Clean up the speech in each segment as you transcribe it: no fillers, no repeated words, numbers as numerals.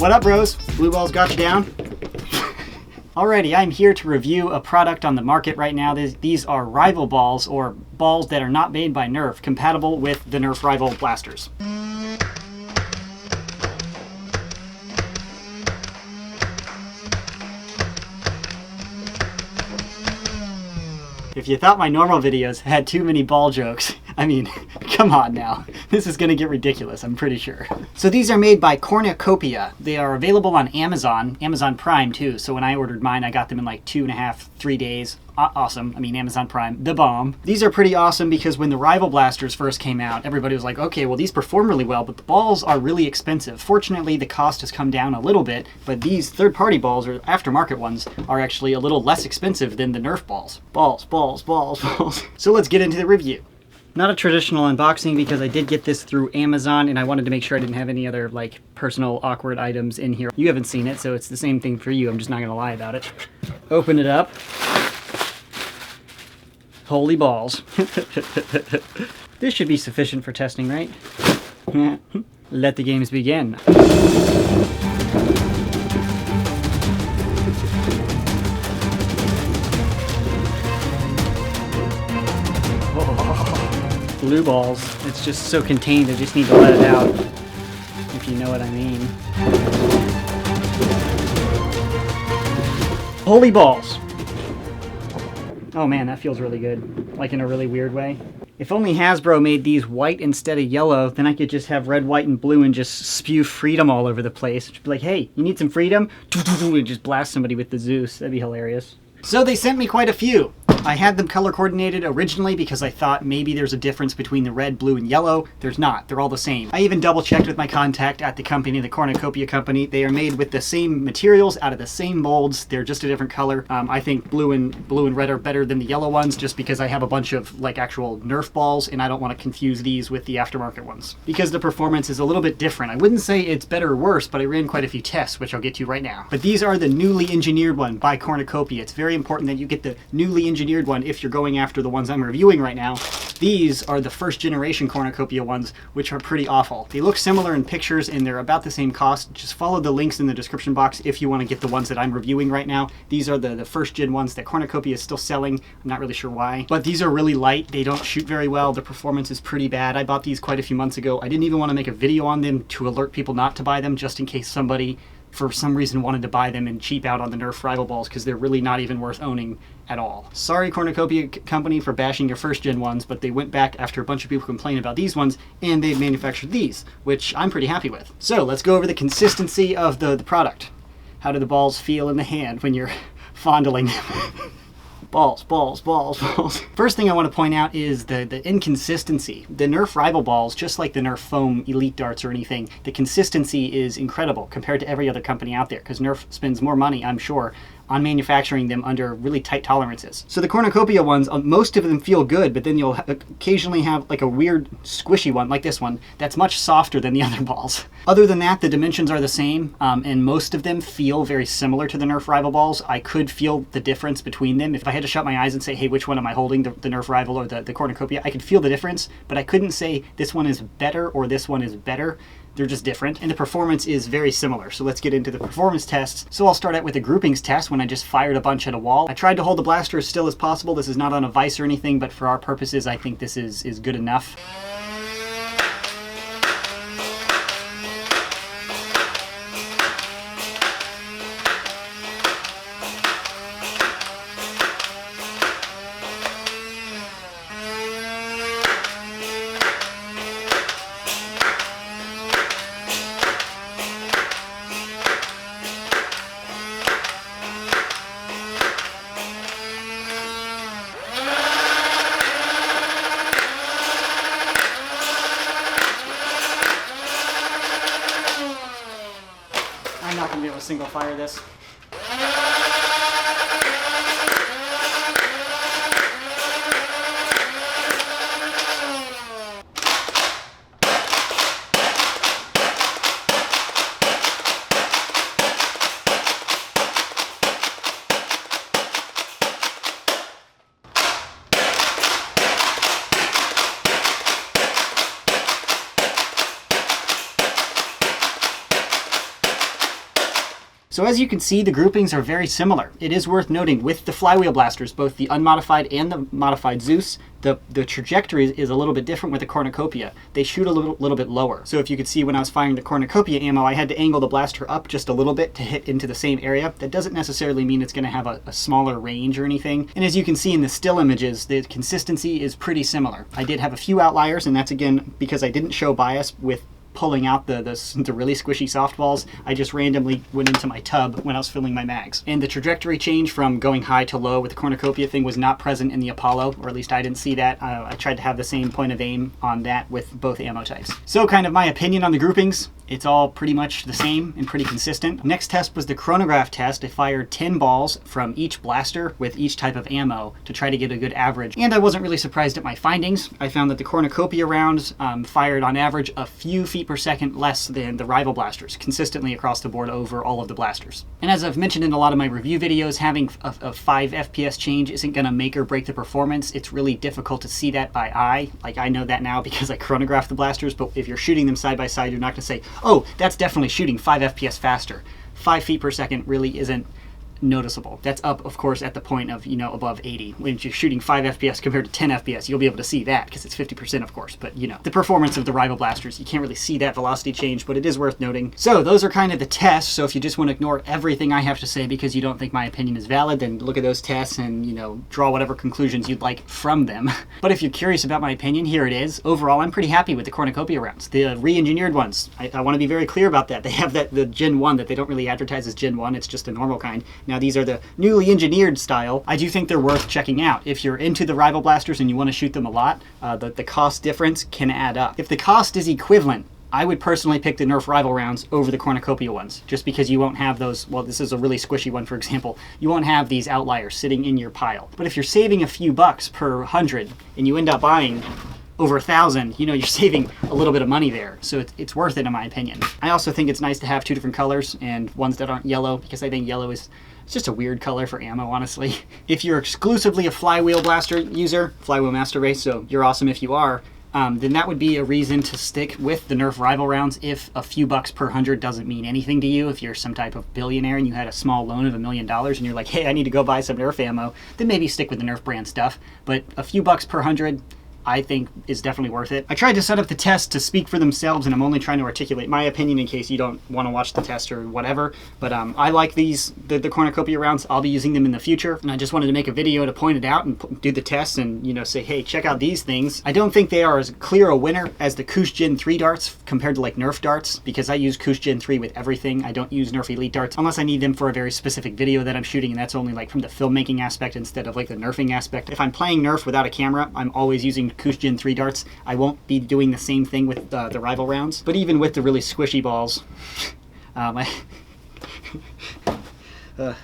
What up, bros? Blue balls got you down? Alrighty, I'm here to review a product on the market right now. These are rival balls, or balls that are not made by Nerf, compatible with the Nerf rival blasters. If you thought my normal videos had too many ball jokes, I mean, come on now. This is gonna get ridiculous, I'm pretty sure. So these are made by Cornucopia. They are available on Amazon Prime too. So when I ordered mine, I got them in like 2.5, 3 days. Awesome. I mean, Amazon Prime, the bomb. These are pretty awesome because when the rival blasters first came out, everybody was like, okay, well, these perform really well, but the balls are really expensive. Fortunately, the cost has come down a little bit, but these third-party balls, or aftermarket ones, are actually a little less expensive than the Nerf balls. Balls, balls, balls, balls. So let's get into the review. Not a traditional unboxing because I did get this through Amazon and I wanted to make sure I didn't have any other like personal awkward items in here. You haven't seen it, so it's the same thing for you. I'm just not gonna lie about it. Open it up. Holy balls. This should be sufficient for testing, right? Let the games begin. Blue balls. It's just so contained, I just need to let it out, if you know what I mean. Holy balls! Oh man, that feels really good. Like in a really weird way. If only Hasbro made these white instead of yellow, then I could just have red, white, and blue and just spew freedom all over the place. Just be like, hey, you need some freedom? And just blast somebody with the Zeus. That'd be hilarious. So they sent me quite a few. I had them color coordinated originally because I thought maybe there's a difference between the red, blue, and yellow. There's not. They're all the same. I even double checked with my contact at the company, the Cornucopia company. They are made with the same materials out of the same molds. They're just a different color. I think blue and red are better than the yellow ones just because I have a bunch of like actual Nerf balls and I don't want to confuse these with the aftermarket ones because the performance is a little bit different. I wouldn't say it's better or worse, but I ran quite a few tests, which I'll get to right now. But these are the newly engineered one by Cornucopia. It's very important that you get the newly engineered one if you're going after the ones I'm reviewing right now. These are the first generation Cornucopia ones, which are pretty awful. They look similar in pictures and they're about the same cost. Just follow the links in the description box if you want to get the ones that I'm reviewing right now. These are the first gen ones that Cornucopia is still selling. I'm not really sure why, but these are really light. They don't shoot very well. The performance is pretty bad. I bought these quite a few months ago. I didn't even want to make a video on them to alert people not to buy them, just in case somebody for some reason wanted to buy them and cheap out on the Nerf rival balls because they're really not even worth owning at all. Sorry, Cornucopia company, for bashing your first gen ones, but they went back after a bunch of people complained about these ones and they manufactured these, which I'm pretty happy with. So let's go over the consistency of the product. How do the balls feel in the hand when you're fondling them? Balls, balls, balls, balls. First thing I want to point out is the inconsistency. The Nerf rival balls, just like the Nerf foam elite darts or anything, the consistency is incredible compared to every other company out there because Nerf spends more money, I'm sure, on manufacturing them under really tight tolerances. So the Cornucopia ones, most of them feel good, but then you'll occasionally have like a weird squishy one, like this one, that's much softer than the other balls. Other than that, the dimensions are the same, and most of them feel very similar to the Nerf rival balls. I could feel the difference between them. If I had to shut my eyes and say, hey, which one am I holding, the Nerf rival or the Cornucopia, I could feel the difference, but I couldn't say this one is better or this one is better. They're just different, and the performance is very similar. So let's get into the performance tests. So I'll start out with a groupings test when I just fired a bunch at a wall. I tried to hold the blaster as still as possible. This is not on a vise or anything, but for our purposes, I think this is good enough. I'm not going to be able to single fire this. So as you can see, the groupings are very similar. It is worth noting with the flywheel blasters, both the unmodified and the modified Zeus, the trajectory is a little bit different with the Cornucopia. They shoot a little bit lower. So if you could see when I was firing the Cornucopia ammo, I had to angle the blaster up just a little bit to hit into the same area. That doesn't necessarily mean it's going to have a smaller range or anything. And as you can see in the still images, the consistency is pretty similar. I did have a few outliers, and that's again because I didn't show bias with pulling out the really squishy softballs. I just randomly went into my tub when I was filling my mags. And the trajectory change from going high to low with the Cornucopia thing was not present in the Apollo, or at least I didn't see that. I tried to have the same point of aim on that with both ammo types. So kind of my opinion on the groupings. It's all pretty much the same and pretty consistent. Next test was the chronograph test. I fired 10 balls from each blaster with each type of ammo to try to get a good average. And I wasn't really surprised at my findings. I found that the Cornucopia rounds fired on average a few feet per second less than the rival blasters, consistently across the board over all of the blasters. And as I've mentioned in a lot of my review videos, having a 5 FPS change isn't going to make or break the performance. It's really difficult to see that by eye. Like, I know that now because I chronographed the blasters, but if you're shooting them side by side, you're not going to say, oh, that's definitely shooting 5 FPS faster. 5 feet per second really isn't noticeable. That's up, of course, at the point of, above 80. When you're shooting 5 FPS compared to 10 FPS, you'll be able to see that because it's 50%, of course. But, the performance of the rival blasters, you can't really see that velocity change, but it is worth noting. So those are kind of the tests. So if you just want to ignore everything I have to say because you don't think my opinion is valid, then look at those tests and, draw whatever conclusions you'd like from them. But if you're curious about my opinion, here it is. Overall, I'm pretty happy with the Cornucopia rounds. The re-engineered ones, I want to be very clear about that. They have the Gen 1 that they don't really advertise as Gen 1. It's just a normal kind. Now, these are the newly engineered style. I do think they're worth checking out. If you're into the rival blasters and you want to shoot them a lot, the cost difference can add up. If the cost is equivalent, I would personally pick the Nerf rival rounds over the Cornucopia ones, just because you won't have those. Well, this is a really squishy one, for example. You won't have these outliers sitting in your pile. But if you're saving a few bucks per 100 and you end up buying over 1,000, you're saving a little bit of money there. So it's worth it in my opinion. I also think it's nice to have 2 different colors and ones that aren't yellow, because I think yellow is just a weird color for ammo, honestly. If you're exclusively a flywheel blaster user, flywheel master race, so you're awesome if you are, then that would be a reason to stick with the Nerf rival rounds if a few bucks per 100 doesn't mean anything to you. If you're some type of billionaire and you had a small loan of $1 million and you're like, hey, I need to go buy some Nerf ammo, then maybe stick with the Nerf brand stuff. But a few bucks per 100, I think is definitely worth it. I tried to set up the tests to speak for themselves, and I'm only trying to articulate my opinion in case you don't want to watch the test or whatever. But I like these, the Cornucopia rounds. I'll be using them in the future, and I just wanted to make a video to point it out and do the tests and, say, hey, check out these things. I don't think they are as clear a winner as the Kush Gen 3 darts compared to like Nerf darts, because I use Kush Gen 3 with everything. I don't use Nerf Elite darts unless I need them for a very specific video that I'm shooting, and that's only like from the filmmaking aspect instead of like the nerfing aspect. If I'm playing Nerf without a camera, I'm always using Kush Gen 3 darts. I won't be doing the same thing with the rival rounds. But even with the really squishy balls, I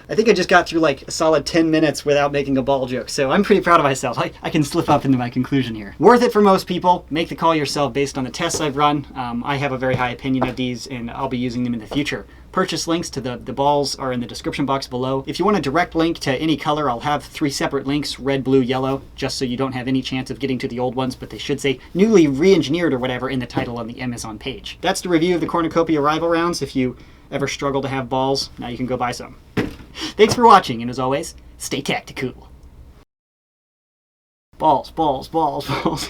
think I just got through like a solid 10 minutes without making a ball joke, so I'm pretty proud of myself. I can slip up into my conclusion here. Worth it for most people. Make the call yourself based on the tests I've run. I have a very high opinion of these, and I'll be using them in the future. Purchase links to the balls are in the description box below. If you want a direct link to any color, I'll have 3 separate links, red, blue, yellow, just so you don't have any chance of getting to the old ones, but they should say newly re-engineered or whatever in the title on the Amazon page. That's the review of the Cornucopia rival rounds. If you ever struggle to have balls, now you can go buy some. Thanks for watching, and as always, stay tactical. Balls, balls, balls, balls.